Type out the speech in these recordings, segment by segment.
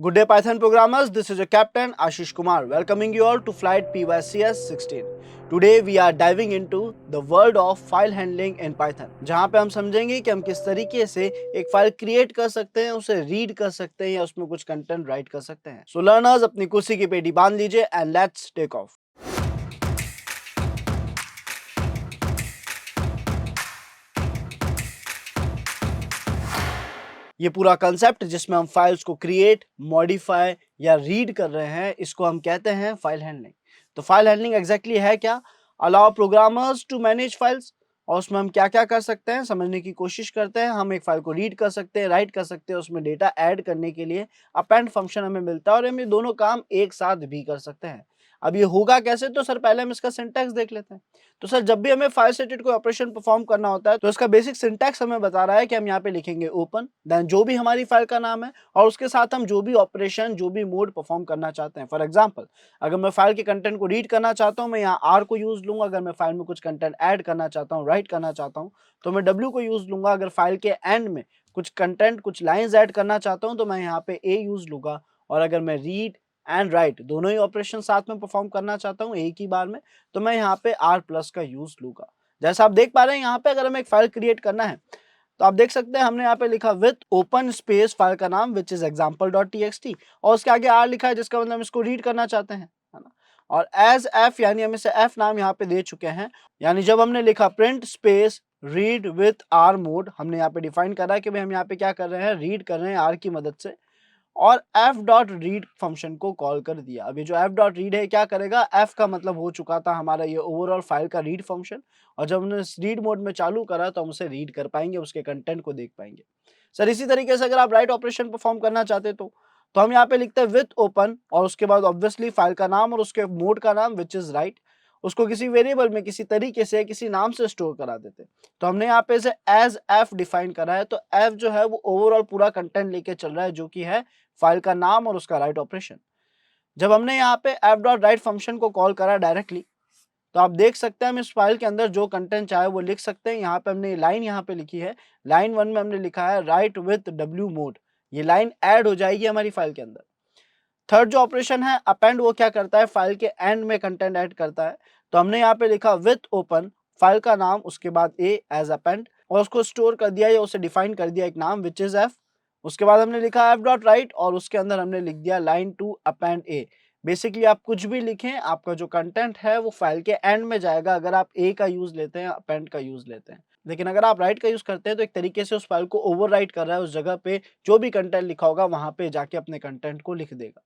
Good day, Python programmers. This is your captain Ashish Kumar, welcoming you all to Flight PYCS 16. Today we are diving into the world of file handling in Python, जहाँ पे हम समझेंगे कि हम किस तरीके से एक फाइल क्रिएट कर सकते हैं, उसे रीड कर सकते हैं या उसमें कुछ कंटेंट राइट कर सकते हैं. So learners, अपनी कुर्सी की पेटी बांध लीजिए and let's take off. ये पूरा कंसेप्ट जिसमें हम फाइल्स को क्रिएट, मॉडिफाई या रीड कर रहे हैं, इसको हम कहते हैं फाइल हैंडलिंग. तो फाइल हैंडलिंग एग्जैक्टली है क्या? Allow programmers to manage files. और उसमें हम क्या क्या कर सकते हैं समझने की कोशिश करते हैं. हम एक फाइल को रीड कर सकते हैं, राइट कर सकते हैं, उसमें डेटा ऐड करने के लिए अपेंड फंक्शन हमें मिलता है और हम ये दोनों काम एक साथ भी कर सकते हैं. अब ये होगा कैसे? तो सर पहले हम इसका सिंटैक्स देख लेते हैं. तो सर जब भी हमें फाइल से रिलेटेड कोई ऑपरेशन परफॉर्म करना होता है तो इसका बेसिक सिंटैक्स हमें बता रहा है कि हम यहाँ पे लिखेंगे ओपन, देन जो भी हमारी फाइल का नाम है और उसके साथ हम जो भी ऑपरेशन, जो भी मोड परफॉर्म करना चाहते हैं. फॉर एग्जांपल, अगर मैं फाइल के कंटेंट को रीड करना चाहता हूँ, मैं यहाँ आर को यूज लूंगा. अगर मैं फाइल में कुछ कंटेंट ऐड करना चाहता हूँ, राइट करना चाहता हूँ, तो मैं डब्ल्यू को यूज लूंगा. अगर फाइल के एंड में कुछ कंटेंट, कुछ लाइन्स ऐड करना चाहता हूँ, तो मैं यहाँ पे ए यूज लूंगा. और अगर मैं रीड एंड राइट दोनों ही ऑपरेशन साथ में परफॉर्म करना चाहता हूँ एक ही बार में, तो मैं यहाँ पे आर प्लस का यूज लूंगा. जैसा आप देख पा रहे हैं यहाँ पे, अगर हमें एक फाइल क्रिएट करना है तो आप देख सकते हैं हमने यहाँ पे लिखा विथ ओपन स्पेस फाइल का नाम विच इज example.txt और उसके आगे आर लिखा है, जिसका मतलब हम इसको रीड करना चाहते हैं, है ना. और एज एफ यानी हम इसे एफ नाम यहाँ पे दे चुके हैं. यानी जब हमने लिखा print space read with are mode, हमने यहाँ पे डिफाइन करा कि भाई हम यहाँ पे क्या कर रहे हैं, रीड कर रहे हैं आर की मदद से. और एफ डॉट रीड फंक्शन को कॉल कर दिया. अब ये जो एफ डॉट रीड है क्या करेगा? एफ का मतलब हो चुका था हमारा ये ओवरऑल फाइल का रीड फंक्शन, और जब हमने रीड मोड में चालू करा तो हम उसे रीड कर पाएंगे, उसके कंटेंट को देख पाएंगे. सर इसी तरीके से अगर आप राइट ऑपरेशन परफॉर्म करना चाहते तो हम यहाँ पे लिखते हैं विथ ओपन और उसके बाद ऑब्वियसली फाइल का नाम और उसके मोड का नाम विच इज राइट. उसको किसी वेरिएबल में किसी तरीके से किसी नाम से स्टोर करा देते. तो हमने यहाँ पे इसे एज एफ डिफाइन करा है. तो एफ जो है वो ओवरऑल पूरा कंटेंट लेके चल रहा है, जो कि है फाइल का नाम और उसका राइट ऑपरेशन. जब हमने यहाँ पे एफ डॉट राइट फंक्शन को कॉल करा डायरेक्टली, तो आप देख सकते हैं हम इस फाइल के अंदर जो कंटेंट चाहे वो लिख सकते हैं. यहाँ पे हमने लाइन यहाँ पे लिखी है, लाइन 1 में हमने लिखा है राइट विथ डब्ल्यू मोड. ये लाइन ऐड हो जाएगी हमारी फाइल के अंदर. थर्ड जो ऑपरेशन है अपेंड, वो क्या करता है? फाइल के एंड में कंटेंट ऐड करता है. तो हमने यहाँ पे लिखा विथ ओपन फाइल का नाम, उसके बाद ए एज अपेंड, और उसको स्टोर कर दिया या उसे डिफाइन कर दिया एक नाम विच इज एफ. उसके बाद हमने लिखा एफ डॉट राइट और उसके अंदर हमने लिख दिया line to append a. Basically आप कुछ भी लिखें, आपका जो कंटेंट है वो फाइल के एंड में जाएगा अगर आप ए का यूज लेते हैं, अपेंड का यूज लेते हैं. लेकिन अगर आप राइट का यूज करते हैं तो एक तरीके से उस फाइल को ओवरराइट कर रहा है, उस जगह पे जो भी कंटेंट लिखा होगा वहां पे जाके अपने कंटेंट को लिख देगा.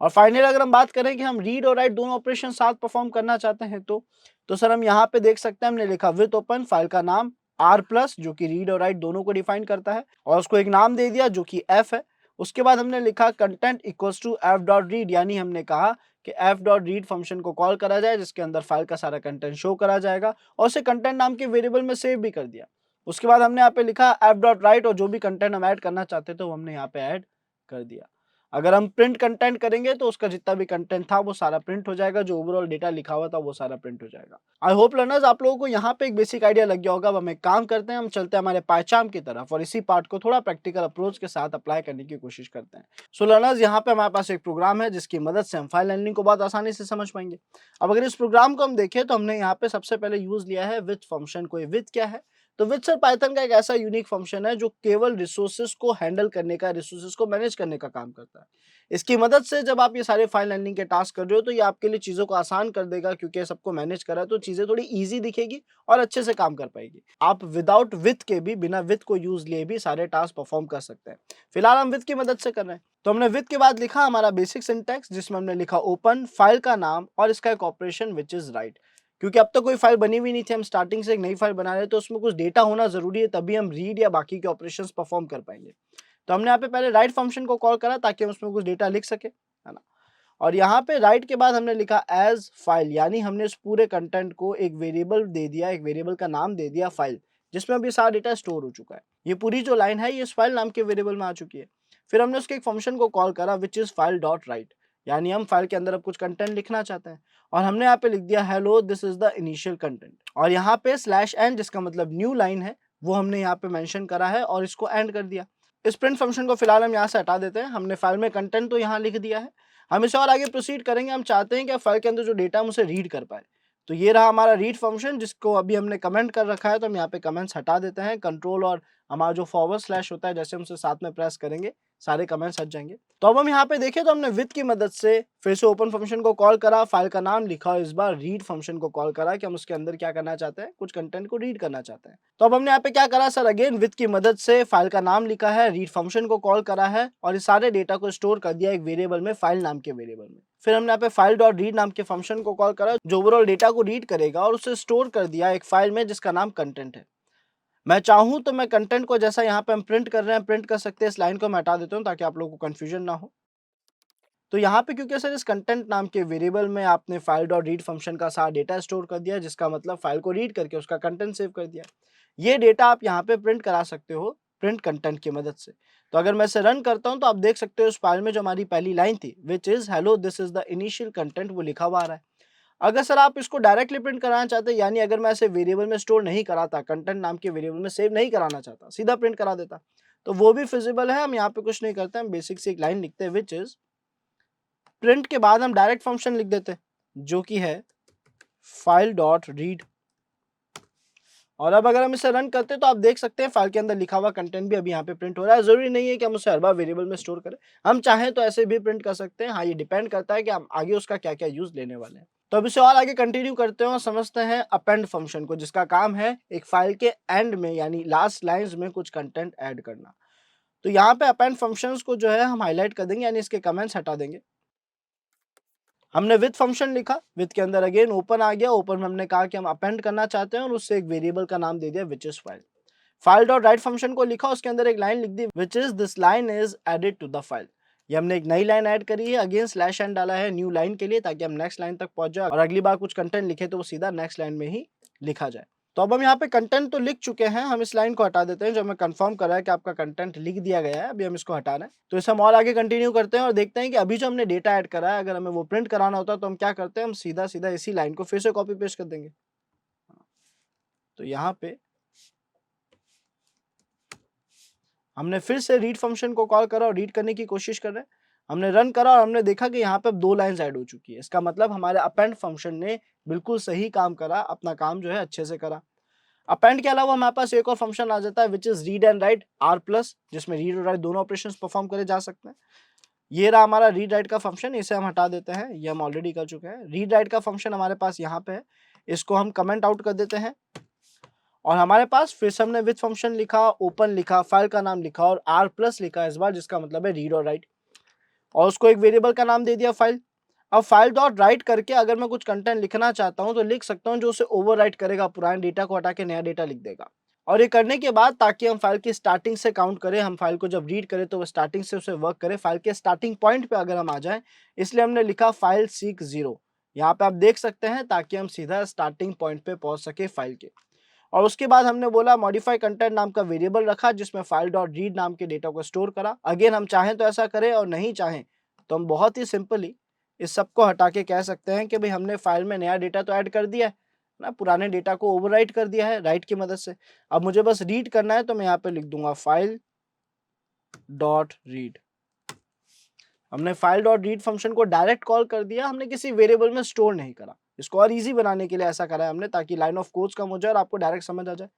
और फाइनली अगर हम बात करें कि हम रीड और राइट दोनों ऑपरेशन साथ परफॉर्म करना चाहते हैं तो सर हम यहाँ पे देख सकते हैं हमने लिखा विथ ओपन फाइल का नाम आर प्लस, जो कि रीड और राइट दोनों को डिफाइन करता है, और उसको एक नाम दे दिया जो कि एफ है. उसके बाद हमने लिखा content equals to F dot read, यानी हमने कहा कि एफ डॉट रीड फंक्शन को कॉल करा जाए जिसके अंदर फाइल का सारा कंटेंट शो करा जाएगा, और उसे कंटेंट नाम के वेरिएबल में सेव भी कर दिया. उसके बाद हमने यहाँ पे लिखा एफ डॉट राइट और जो भी कंटेंट हम ऐड करना चाहते थे वो हमने यहाँ पे ऐड कर दिया. अगर हम प्रिंट कंटेंट करेंगे तो उसका जितना भी कंटेंट था वो सारा प्रिंट हो जाएगा, जो ओवरऑल डेटा लिखा हुआ था वो सारा प्रिंट हो जाएगा. आई होप लर्नर्स आप लोगों को यहाँ पे एक बेसिक आइडिया लग गया होगा. अब हम एक काम करते हैं, हम चलते हैं हमारे पायचाम की तरफ और इसी पार्ट को थोड़ा प्रैक्टिकल अप्रोच के साथ अप्लाई करने की कोशिश करते हैं. सो लर्नर्स, यहाँ पे हमारे पास एक प्रोग्राम है जिसकी मदद से हम फाइल हैंडलिंग को बहुत आसानी से समझ पाएंगे. अब अगर इस प्रोग्राम को हम देखें तो हमने यहाँ पे सबसे पहले यूज लिया है विथ फंक्शन को. विथ क्या है? तो विथ सर पाइथन का एक ऐसा यूनिक फंक्शन है जो केवल रिसोर्सेज को हैंडल करने का, रिसोर्सेज को मैनेज करने का काम करता है. इसकी मदद से जब आप ये सारे फाइल हैंडलिंग के टास्क कर रहे हो तो ये आपके लिए चीज़ों को आसान कर देगा, क्योंकि ये सबको मैनेज कर रहा है तो चीज़ें थोड़ी ईज़ी दिखेगी और अच्छे से काम कर पाएगी. आप विदाउट विथ के भी, बिना विथ को यूज़ लिए भी सारे टास्क परफॉर्म कर सकते हैं. फिलहाल हम विथ की मदद से कर रहे हैं. तो हमने विथ के बाद लिखा हमारा बेसिक सिंटैक्स, जिसमें हमने लिखा ओपन फाइल का नाम और इसका एक ऑपरेशन विच इज़ राइट. क्योंकि अब तक कोई फाइल बनी हुई नहीं थी, हम स्टार्टिंग से एक नई फाइल बना रहे हैं, तो उसमें कुछ डेटा होना ज़रूरी है, तभी हम रीड या बाकी के ऑपरेशंस परफॉर्म कर पाएंगे. तो हमने यहाँ पे पहले राइट फंक्शन को कॉल करा ताकि हम उसमें कुछ डेटा लिख सके, है ना. और यहाँ पे राइट के बाद हमने लिखा एज फाइल, यानी हमने इस पूरे कंटेंट को एक वेरिएबल दे दिया, एक वेरिएबल का नाम दे दिया फाइल, जिसमें अभी सारा डेटा स्टोर हो चुका है. ये पूरी जो लाइन है ये इस फाइल नाम के वेरिएबल में आ चुकी है. फिर हमने उसके एक फंक्शन को कॉल करा विच इज फाइल डॉट राइट, यानी हम फाइल के अंदर अब कुछ कंटेंट लिखना चाहते हैं, और हमने यहाँ पे लिख दिया hello this is the initial content. और यहाँ पे स्लैश एन, जिसका मतलब न्यू लाइन है, वो हमने यहाँ पे मेंशन करा है और इसको एंड कर दिया. इस प्रिंट फंक्शन को फिलहाल हम यहाँ से हटा देते हैं। हमने फाइल में कंटेंट तो यहाँ लिख दिया है, हम इसे और आगे प्रोसीड करेंगे। हम चाहते हैं कि फाइल के अंदर जो डेटा हम उसे रीड कर पाए। तो ये रहा हमारा रीड फंक्शन, जिसको अभी हमने कमेंट कर रखा है, तो हम यहाँ पे कमेंट्स हटा देते हैं। कंट्रोल और हमारा जो फॉरवर्ड स्लैश होता है, जैसे हम उसे साथ में प्रेस करेंगे सारे कमेंट्स हट जाएंगे। तो अब हम यहाँ पे देखें तो हमने विथ की मदद से फिर से ओपन फंक्शन को कॉल करा, फाइल का नाम लिखा और इस बार रीड फंक्शन को कॉल करा कि हम उसके अंदर क्या करना चाहते हैं, कुछ कंटेंट को रीड करना चाहते हैं। तो अब हमने यहाँ पे क्या करा सर, अगेन विथ की मदद से फाइल का नाम लिखा है, रीड फंक्शन को कॉल करा है और इस सारे डेटा को स्टोर कर दिया एक वेरिएबल में, फाइल नाम के वेरिएबल में। फिर हमने यहाँ पे फाइल डॉट रीड नाम के फंक्शन को कॉल करा जो ओवरऑल डेटा को रीड करेगा और उसे स्टोर कर दिया एक फाइल में जिसका नाम कंटेंट है। मैं चाहूं तो मैं कंटेंट को जैसा यहाँ पे हम प्रिंट कर रहे हैं प्रिंट कर सकते हैं। इस लाइन को मैं हटा देता हूँ ताकि आप लोगों को कंफ्यूजन ना हो। तो यहाँ पे क्योंकि सर इस कंटेंट नाम के वेरिएबल में आपने फाइल डॉट रीड फंक्शन का सारा डेटा स्टोर कर दिया, जिसका मतलब फाइल को रीड करके उसका कंटेंट सेव कर दिया। ये डेटा आप यहाँ पे प्रिंट करा सकते हो प्रिंट कंटेंट की मदद से। तो अगर मैं इसे रन करता हूँ तो आप देख सकते हो उस फाइल में जो हमारी पहली लाइन थी which is hello this is the initial content, वो लिखा हुआ आ रहा है। अगर सर आप इसको डायरेक्टली प्रिंट कराना चाहते हैं, यानी अगर मैं इसे वेरिएबल में स्टोर नहीं कराता, कंटेंट नाम के वेरिएबल में सेव नहीं कराना चाहता, सीधा प्रिंट करा देता, तो वो भी फिजिबल है। हम यहाँ पे कुछ नहीं करते, हम बेसिक से एक लाइन लिखते हैं विच इज प्रिंट के बाद हम डायरेक्ट फंक्शन लिख देते हैं जो कि है फाइल डॉट रीड। और अब अगर हम इसे रन करते हैं तो आप देख सकते हैं फाइल के अंदर लिखा हुआ कंटेंट भी अभी यहाँ पे प्रिंट हो रहा है। जरूरी नहीं है कि हम उसे हर बार वेरिएबल में स्टोर करें, हम चाहें तो ऐसे भी प्रिंट कर सकते हैं। हाँ, ये डिपेंड करता है कि हम आगे उसका क्या क्या यूज लेने वाले हैं। तो अब इसे और आगे कंटिन्यू करते हैं और समझते हैं अपेंड फंक्शन को, जिसका काम है एक फाइल के एंड में यानी लास्ट लाइंस में कुछ कंटेंट ऐड करना। तो यहाँ पे अपेंड फंक्शंस को जो है हम हाईलाइट कर देंगे, यानी इसके कमेंट्स हटा देंगे। हमने विथ फंक्शन लिखा, विथ के अंदर अगेन ओपन आ गया, ओपन में हमने कहा कि हम अपेंड करना चाहते हैं और उससे एक वेरिएबल का नाम दे दिया which is file. File dot write function को लिखा, उसके अंदर एक लाइन लिख दी which is this line is added to the file. ये हमने एक नई लाइन ऐड करी है, अगेन स्लैश एन डाला है न्यू लाइन के लिए ताकि हम नेक्स्ट लाइन तक पहुंच जाए और अगली बार कुछ कंटेंट लिखे तो वो सीधा नेक्स्ट लाइन में ही लिखा जाए। तो अब हम यहाँ पे कंटेंट तो लिख चुके हैं, हम इस लाइन को हटा देते हैं जो हमें कंफर्म कर रहा है कि आपका कंटेंट लिख दिया गया है। अभी हम इसको हटा रहे हैं, तो इसे हम और आगे कंटिन्यू करते हैं और देखते हैं कि अभी जो हमने डेटा ऐड करा है अगर हमें वो प्रिंट कराना होता तो हम क्या करते हैं, हम सीधा सीधा इसी लाइन को फिर से कॉपी पेस्ट कर देंगे। तो यहाँ पे हमने फिर से रीड फंक्शन को कॉल करा और रीड करने की कोशिश कर रहे हैं। हमने रन करा और हमने देखा कि यहाँ पे अब 2 लाइंस ऐड हो चुकी है। इसका मतलब हमारे अपेंड फंक्शन ने बिल्कुल सही काम करा, अपना काम जो है अच्छे से करा। अपेंड के अलावा हमारे पास एक और फंक्शन आ जाता है which is read and write R plus, जिसमें रीड और राइट दोनों ऑपरेशंस परफॉर्म करे जा सकते हैं। ये रहा हमारा रीड राइट का फंक्शन, इसे हम हटा देते हैं, ये हम ऑलरेडी कर चुके हैं। रीड राइट का फंक्शन हमारे पास यहाँ पे है, इसको हम कमेंट आउट कर देते हैं और हमारे पास फिर से हमने विथ फंक्शन लिखा, ओपन लिखा, फाइल का नाम लिखा और आर प्लस लिखा इस बार, जिसका मतलब है रीड और राइट, और उसको एक वेरिएबल का नाम दे दिया फाइल। अब फाइल डॉट राइट करके अगर मैं कुछ कंटेंट लिखना चाहता हूं तो लिख सकता हूं जो उसे ओवर राइट करेगा, पुराने डेटा को हटा के नया डेटा लिख देगा। और ये करने के बाद ताकि हम फाइल की स्टार्टिंग से काउंट करें, हम फाइल को जब रीड करें तो वो स्टार्टिंग से उसे वर्क करे, फाइल के स्टार्टिंग पॉइंट पे अगर हम आ जाएं, इसलिए हमने लिखा फाइल सीक 0। यहाँ पे आप देख सकते हैं ताकि हम सीधा स्टार्टिंग पॉइंट पे पहुंच सके फाइल के। और उसके बाद हमने बोला मॉडिफाई कंटेंट नाम का वेरिएबल रखा जिसमें फाइल डॉट रीड नाम के डेटा को स्टोर करा। अगेन हम चाहें तो ऐसा करें और नहीं चाहें तो हम बहुत ही सिंपली इस सब को हटा के कह सकते हैं कि भाई हमने फाइल में नया डेटा तो ऐड कर दिया है ना, पुराने डेटा को ओवरराइट कर दिया है राइट की मदद से। अब मुझे बस रीड करना है तो मैं यहाँ पे लिख दूंगा फाइल डॉट रीड। हमने फाइल डॉट रीड फंक्शन को डायरेक्ट कॉल कर दिया, हमने किसी वेरिएबल में स्टोर नहीं करा। इसको और इजी बनाने के लिए ऐसा करा है हमने ताकि लाइन ऑफ कोड्स कम हो जाए और आपको डायरेक्ट समझ आ जाए।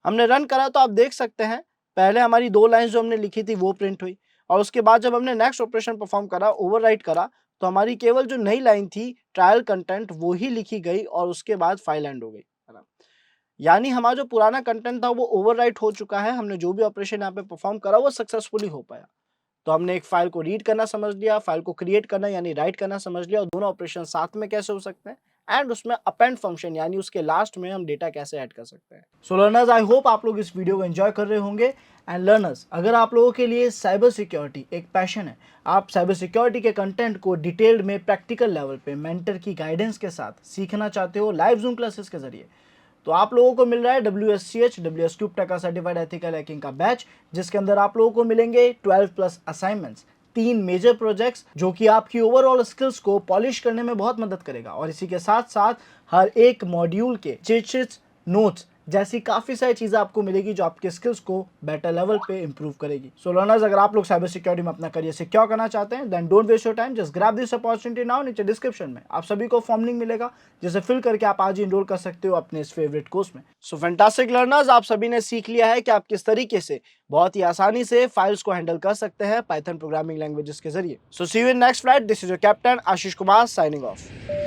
हमने रन करा तो आप देख सकते हैं पहले हमारी 2 लाइंस जो हमने लिखी थी वो प्रिंट हुई और उसके बाद जब हमने नेक्स्ट ऑपरेशन परफॉर्म करा, ओवरराइट करा, तो हमारी केवल जो नई लाइन थी ट्रायल कंटेंट वो ही लिखी गई और उसके बाद फाइल एंड हो गई, है ना। यानी हमारा जो पुराना कंटेंट था वो ओवरराइट हो चुका है, हमने जो भी ऑपरेशन यहाँ पे परफॉर्म करा वो सक्सेसफुली हो पाया। तो हमने एक फाइल को रीड करना समझ लिया, फाइल को क्रिएट करना यानी राइट करना समझ लिया और दोनों ऑपरेशन साथ में कैसे हो सकते हैं, एंड उसमें अपेंड फंक्शन यानी उसके लास्ट में हम डेटा कैसे ऐड कर सकते हैं। सो लर्नर्स, आई होप आप लोग इस वीडियो को एंजॉय कर रहे होंगे। एंड लर्नर्स, अगर आप लोगों के लिए साइबर सिक्योरिटी एक पैशन है, आप साइबर सिक्योरिटी के कंटेंट को डिटेल्ड में प्रैक्टिकल लेवल पे मेंटर की गाइडेंस के साथ सीखना चाहते हो लाइव जूम क्लासेस के जरिए, तो आप लोगों को मिल रहा है WSCH WSCUBTA का सर्टिफाइड एथिकल हैकिंग का बैच, जिसके अंदर आप लोगों को मिलेंगे 12+ असाइनमेंट्स, 3 मेजर प्रोजेक्ट्स जो कि आपकी ओवरऑल स्किल्स को पॉलिश करने में बहुत मदद करेगा। और इसी के साथ साथ हर एक मॉड्यूल के चीट शीट्स, नोट्स जैसी काफ़ी सारी चीज़ें आपको मिलेगी जो आपके स्किल्स को बेटर लेवल पे इंप्रूव करेगी। सो लर्नर्स, अगर आप लोग साइबर सिक्योरिटी में अपना करियर सिक्योर करना चाहते हैं, then don't waste your time, just grab this opportunity now. नीचे डिस्क्रिप्शन में आप सभी को फॉर्म लिंक मिलेगा, जिसे फिल करके आप आज ही इनरोल कर सकते हो अपने इस फेवरेट कोर्स में। सो फैंटास्टिक लर्नर्स, आप सभी ने सीख लिया है कि आप किस तरीके से बहुत ही आसानी से फाइल्स को हैंडल कर सकते हैं पाइथन प्रोग्रामिंग लैंग्वेजेस के जरिए। So see you in next flight. This is your captain Ashish Kumar signing of.